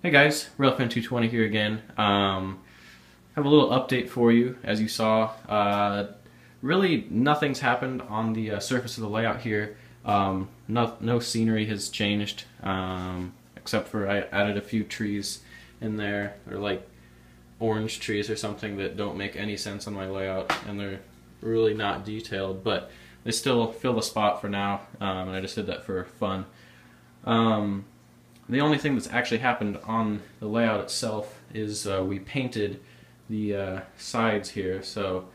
Hey guys, Railfanner 220 here again. Have a little update for you. As you saw, really nothing's happened on the surface of the layout here. No scenery has changed, except for I added a few trees in there. They're like orange trees or something that don't make any sense on my layout, and they're really not detailed, but they still fill the spot for now, and I just did that for fun. The only thing that's actually happened on the layout itself is we painted the sides here. So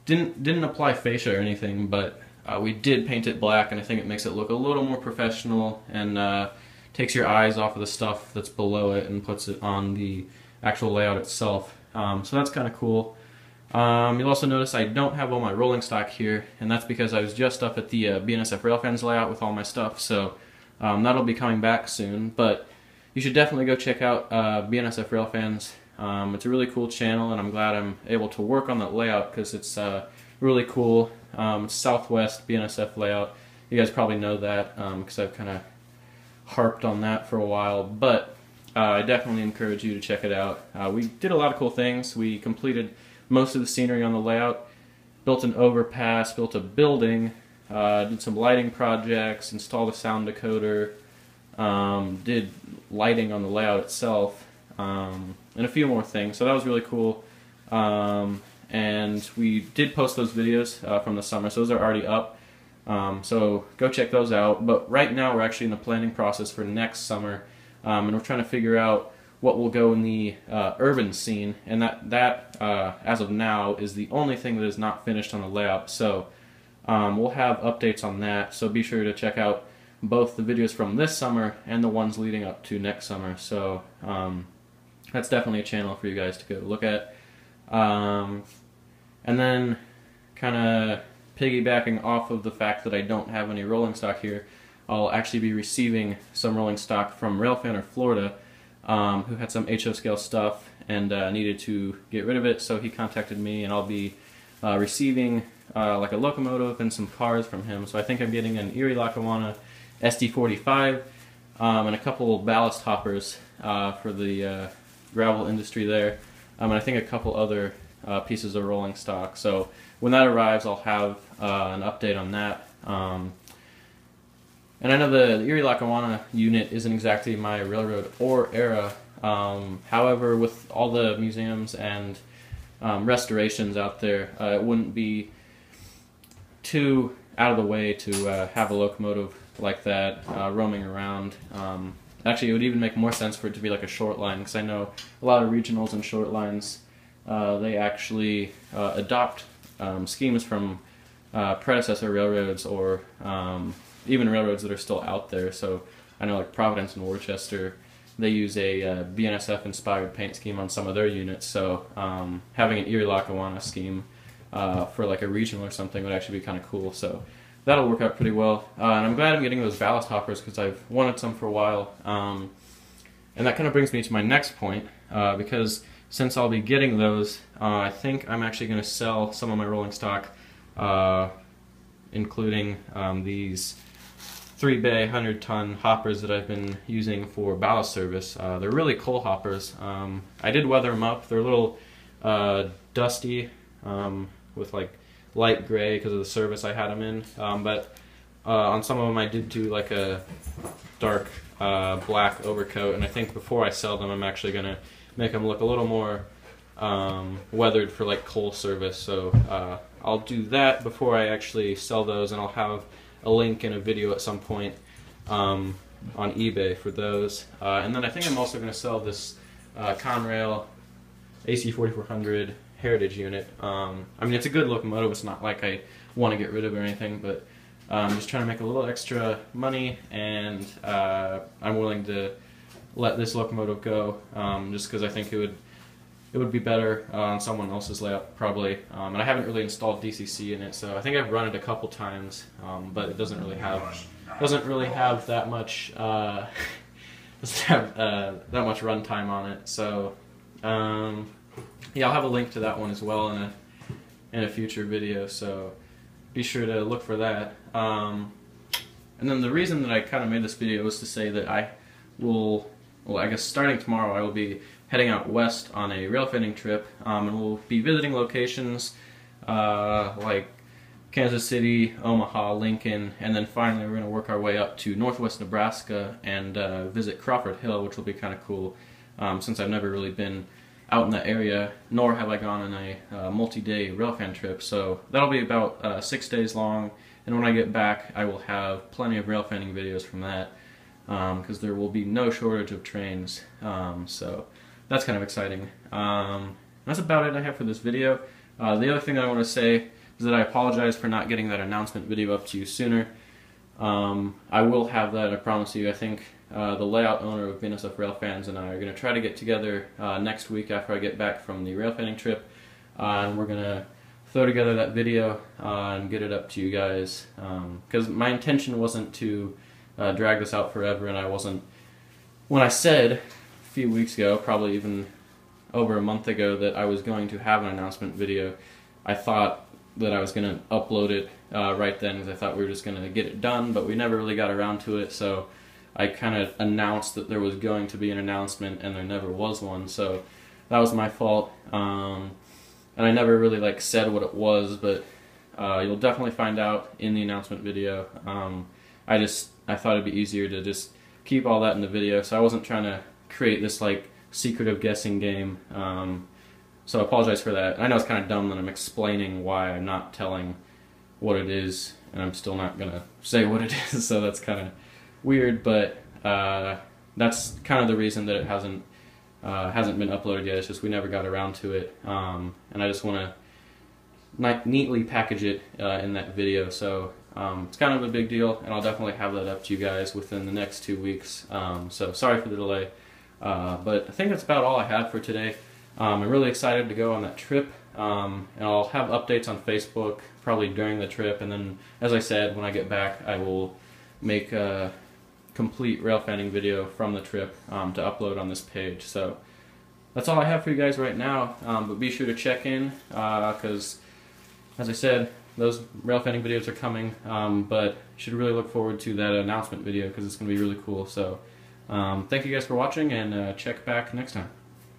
didn't apply fascia or anything, but we did paint it black, and I think it makes it look a little more professional and takes your eyes off of the stuff that's below it and puts it on the actual layout itself. So that's kind of cool. You'll also notice I don't have all my rolling stock here, and that's because I was just up at the BNSF Railfans layout with all my stuff. So that'll be coming back soon, but you should definitely go check out BNSF Railfans. It's a really cool channel, and I'm glad I'm able to work on that layout because it's really cool. It's Southwest BNSF layout. You guys probably know that because I've kind of harped on that for a while, but I definitely encourage you to check it out. We did a lot of cool things. We completed most of the scenery on the layout, built an overpass, built a building, did some lighting projects, installed a sound decoder, did lighting on the layout itself, and a few more things. So that was really cool. And we did post those videos from the summer, so those are already up. So go check those out. But right now we're actually in the planning process for next summer, and we're trying to figure out what will go in the urban scene, and that as of now is the only thing that is not finished on the layout. So we'll have updates on that, so be sure to check out both the videos from this summer and the ones leading up to next summer. So that's definitely a channel for you guys to go look at. And then kind of piggybacking off of the fact that I don't have any rolling stock here, I'll actually be receiving some rolling stock from Railfanner Florida, who had some HO scale stuff and needed to get rid of it, so he contacted me, and I'll be receiving like a locomotive and some cars from him. So I think I'm getting an Erie Lackawanna SD45 and a couple ballast hoppers for the gravel industry there, and I think a couple other pieces of rolling stock. So when that arrives, I'll have an update on that. And I know the Erie Lackawanna unit isn't exactly my railroad or era. However, with all the museums and restorations out there, it wouldn't be too out of the way to have a locomotive like that roaming around. Actually, it would even make more sense for it to be like a short line, because I know a lot of regionals and short lines, they actually adopt schemes from predecessor railroads or even railroads that are still out there. So I know like Providence and Worcester, they use a BNSF inspired paint scheme on some of their units. So having an Erie Lackawanna scheme for like a regional or something would actually be kind of cool. So that'll work out pretty well. And I'm glad I'm getting those ballast hoppers because I've wanted some for a while. And that kind of brings me to my next point, because since I'll be getting those, I think I'm actually going to sell some of my rolling stock, including these 3-bay 100-ton hoppers that I've been using for ballast service. They're really coal hoppers. I did weather them up. They're a little dusty, with like light gray because of the service I had them in, but on some of them I did do like a dark black overcoat, and I think before I sell them I'm actually going to make them look a little more weathered for like coal service. So I'll do that before I actually sell those, and I'll have a link in a video at some point on eBay for those. And then I think I'm also going to sell this Conrail AC4400 Heritage unit. I mean, it's a good locomotive. It's not like I want to get rid of it or anything, but I'm just trying to make a little extra money, and I'm willing to let this locomotive go, just because I think it would be better on someone else's layout probably. And I haven't really installed DCC in it, so I think I've run it a couple times, but it doesn't really have that much that much runtime on it. So yeah, I'll have a link to that one as well in a future video, so be sure to look for that. And then the reason that I kind of made this video was to say that I will well, I guess starting tomorrow, I will be heading out west on a railfanning trip, and we'll be visiting locations like Kansas City, Omaha, Lincoln, and then finally we're going to work our way up to northwest Nebraska and visit Crawford Hill, which will be kind of cool, since I've never really been out in that area, nor have I gone on a multi-day railfan trip. So that'll be about 6 days long, and when I get back I will have plenty of railfanning videos from that, because there will be no shortage of trains, so that's kind of exciting. That's about it I have for this video. The other thing I want to say is that I apologize for not getting that announcement video up to you sooner. I will have that, I promise you. I think the layout owner of BNSF Railfans and I are going to try to get together next week after I get back from the railfanning trip, and we're going to throw together that video and get it up to you guys, because my intention wasn't to drag this out forever, and I wasn't, when I said a few weeks ago, probably even over a month ago, that I was going to have an announcement video, I thought that I was going to upload it right then, because I thought we were just going to get it done, but we never really got around to it, so I kind of announced that there was going to be an announcement and there never was one, so that was my fault, and I never really said what it was, but you'll definitely find out in the announcement video. I thought it'd be easier to just keep all that in the video, so I wasn't trying to create this secretive guessing game. So I apologize for that. I know it's kind of dumb that I'm explaining why I'm not telling what it is, and I'm still not gonna say what it is, so that's kind of weird, but that's kind of the reason that it hasn't been uploaded yet. It's just we never got around to it, and I just want to neatly package it in that video, so it's kind of a big deal, and I'll definitely have that up to you guys within the next 2 weeks, so sorry for the delay, but I think that's about all I have for today. I'm really excited to go on that trip, and I'll have updates on Facebook probably during the trip, and then, as I said, when I get back I will make a complete railfanning video from the trip to upload on this page. So that's all I have for you guys right now, but be sure to check in, because as I said, those railfanning videos are coming, but you should really look forward to that announcement video because it's going to be really cool. So thank you guys for watching, and check back next time.